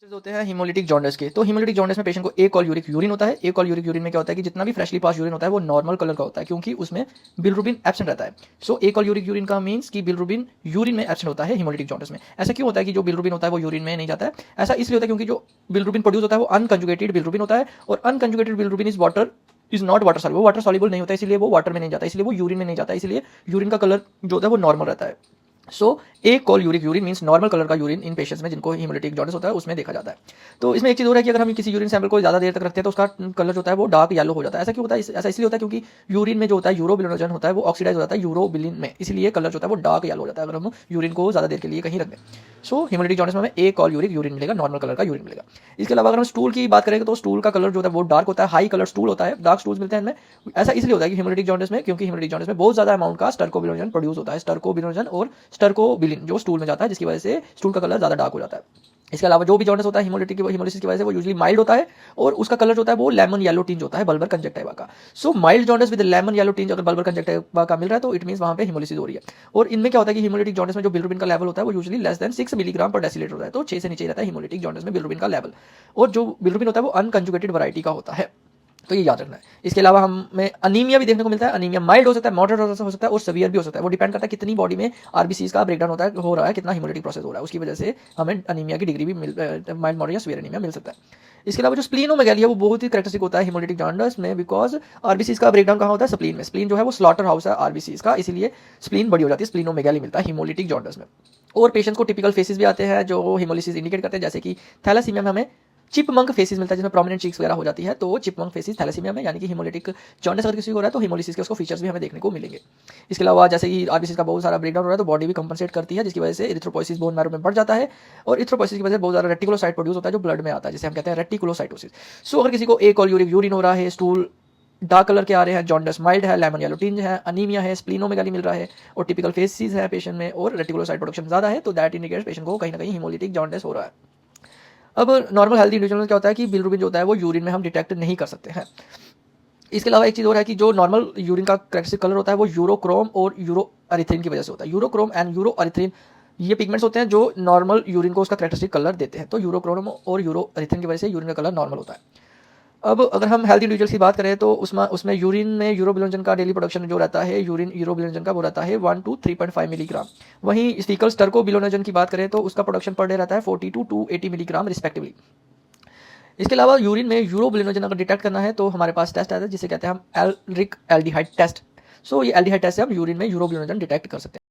Cases होते हैं haemolytic jaundice के। तो हीमोलिटिक जॉन्डिस में पेशेंट को एक कॉल यूरिक यूरिन होता है। एक कॉल यूरिक यूरिन में क्या होता है कि जितना भी फ्रेशली पास यूरिन होता है वो नॉर्मल कलर का होता है, क्योंकि उसमें बिलरुबिन एब्सेंट रहता है। सो एक कॉल यूरिक यूरिन का मीन्स कि बिलरुबिन यूरिन में एब्सेंट होता है हीमोलिटिक जॉन्डिस में। ऐसा क्यों होता है कि जो बिलरुबिन होता है वो यूरिन में नहीं जाता है? ऐसा इसलिए होता है क्योंकि जो बिलरुबिन प्रोड्यूस होता है वो अनकंजुगेटेड बिलरुबिन होता है, और unconjugated bilirubin is not water soluble, वो वाटर सॉल्युबल नहीं होता है, इसलिए वो वाटर में नहीं जाता, इसलिए वो यूरिन में नहीं जाता, इसलिए यूरिन का कलर जो होता है वो नॉर्मल रहता है। सो एक call uric urine means normal colour का यूरिन इन पेशेंट्स में जिनको हीमोलिटिक जॉन्डिस होता है उसमें देखा जाता है। तो इसमें एक चीज़ हो रहा है कि अगर हम किसी यूरिन सैंपल को ज़्यादा देर तक रखते हैं तो उसका कलर जो होता है वो डार्क येलो हो जाता है। ऐसा क्यों होता है? ऐसा इसलिए होता है क्योंकि यूरिन में जो होता है यूरोबिलिनोजन होता है वो ऑक्सीडाइज हो जाता है यूरोबिलिन में, इसलिए कलर जो होता है वो डार्क येलो हो जाता है अगर हम यूरिन को ज़्यादा देर के लिए कहीं रख दें। सो हीमोलिटिक जॉन्डिस में हमें एक कॉल यूरिक यूरिन मिलेगा, नॉर्मल कलर का यूरिन मिलेगा। इसके अलावा अगर हम स्टूल की बात करेंगे तो स्टूल का कलर जो होता है वो डार्क होता है, हाई कलर स्टूल होता है, डार्क स्टूल्स मिलते हैं इनमें। ऐसा इसलिए होता है कि हीमोलिटिक जॉन्डिस में, क्योंकि हीमोलिटिक जॉन्डिस में बहुत ज़्यादा अमाउंट का स्टर्कोबिलिनोजन प्रोड्यूस होता है, स्टर्कोबिलिनोजन और स्टर्कोबिलिन जो स्टूल में जाता है, जिसकी वजह से स्टूल का कलर ज़्यादा डार्क हो जाता है। इसके अलावा जो भी जॉन्डिस होता है हीमोलिसिस की वजह से वो यूजुअली माइल्ड होता है, और उसका कलर जो होता है वो लेमन येलो टिंज होता है बल्बर कंजक्टिवा का। So mild jaundice with lemon yellow tinge अगर बल्बर कंजक्टिवा का मिल रहा है तो इट मींस वहां पे हीमोलिसिस हो रही है। और इनमें क्या होता है कि हीमोलिटिक जॉन्डिस में जो बिलरुबिन का लेवल होता है वो यूजुअली लेस देन 6 मिलीग्राम पर डेसीलीटर होता है, तो 6 से नीचे रहता है हीमोलिटिक जॉन्डिस में बिलरुबिन का लेवल। और जो बिलरुबिन होता है वो अनकंजुगेटेड वैरायटी का होता है, तो ये याद रखना है। इसके अलावा हमें अनीमिया भी देखने को मिलता है। अनीमिया माइल्ड हो सकता है, मॉडरेट हो सकता है और सीवियर भी हो सकता है। वो डिपेंड करता है कितनी बॉडी में आरबीसीज का ब्रेकडाउन होता है, हो रहा है, कितना हीमोलिटिक प्रोसेस हो रहा है, उसकी वजह से हमें अनीमिया की डिग्री भी माइल्ड, मॉडरेट या सीवियर अनीमिया मिल सकता है। इसके अलावा जो स्प्लीनोमेगाली है वो बहुत ही कैरेक्टरिस्टिक होता है हीमोलिटिक जॉन्डिस में, बिकॉज आरबीसीज का ब्रेकडाउन कहाँ होता है? स्प्लीन में। स्प्लीन जो है वो स्लॉटर हाउस है आरबीसीज का, इसीलिए स्प्लीन बड़ी हो जाती है, स्प्लीनोमेगाली मिलता है हीमोलिटिक जॉन्डिस में। और पेशेंट्स को टिपिकल फेसेस भी आते हैं जो हीमोलिसिस इंडिकेट करते हैं, जैसे कि थैलासीमिया में हमें चिपमंक फेसिस मिलता है जिसमें प्रोमिनेंट चीक्स वगैरह हो जाती है, तो चिपमंक फेसिस थैलेसीमिया में, यानी कि हीमोलिटिक जॉन्डिस अगर किसी को हो रहा है तो हीमोलिसिस के उसको फीचर्स भी हमें देखने को मिलेंगे। इसके अलावा जैसे कि आरबीसीज का बहुत सारा ब्रेकडाउन हो रहा है तो बॉडी भी कंपनसेट करती है, जिसकी वजह से इरिथ्रोपोइसिस बोन मैरो में बढ़ जाता है, और इरिथ्रोपोइसिस की वजह से बहुत सारा रेटिकुलोसाइट प्रोड्यूस होता है जो ब्लड में आता है, जिसे हम कहते हैं रेटिकुलोसाइटोसिस। सो अगर किसी को एक और यूरिन हो रहा है, स्टूल डार्क कलर के आ रहे हैं, जॉन्डिस माइल्ड है, लेमन येलो टिंज है, अनीमिया है, स्प्लीनोमेगाली मिल रहा है, और टिपिकल फेसिस है पेशेंट में, और रेटिकुलोसाइट प्रोडक्शन ज़्यादा है, तो दैट इंडिकेट्स पेशेंट को कहीं ना कहीं हीमोलिटिक जॉन्डिस हो रहा है। अब नॉर्मल हेल्दी इंडिविजुअल में क्या होता है कि बिलरुबिन जो होता है वो यूरिन में हम डिटेक्ट नहीं कर सकते हैं। इसके अलावा एक चीज़ और है कि जो नॉर्मल यूरिन का कैरेक्टरिस्टिक कलर होता है वो यूरोक्रोम और यूरो अरिथ्रिन की वजह से होता है। यूरोक्रोम एंड यूरो अरिथ्रिन ये पिगमेंट्स होते हैं जो नॉर्मल यूरिन को उसका कैरेक्टरिस्टिक कलर देते हैं, तो यूरोक्रोम और यूरो अरिथ्रिन की वजह से यूरिन का कलर नॉर्मल होता है। अब अगर हम हेल्थ इंडिविजुअल्स की बात करें तो उसमें यूरिन में यूरोबिलिनोजन का डेली प्रोडक्शन जो रहता है, यूरिन यूरोबिलिनोजन का वो रहता है 1 to 3.5 मिलीग्राम। वहीं फीकल स्टर्कोबिलिनोजन की बात करें तो उसका प्रोडक्शन पर डे रहता है 40 to 280 मिलीग्राम रिस्पेक्टिवली। इसके अलावा यूरिन में यूरोबिलिनोजन अगर डिटेक्ट करना है तो हमारे पास टेस्ट आता है जिसे कहते हैं हम एल्रिक एल्डिहाइड टेस्ट। सो ये एल्डिहाइड टेस्ट से हम यूरिन में यूरोबिलिनोजन डिटेक्ट कर सकते हैं।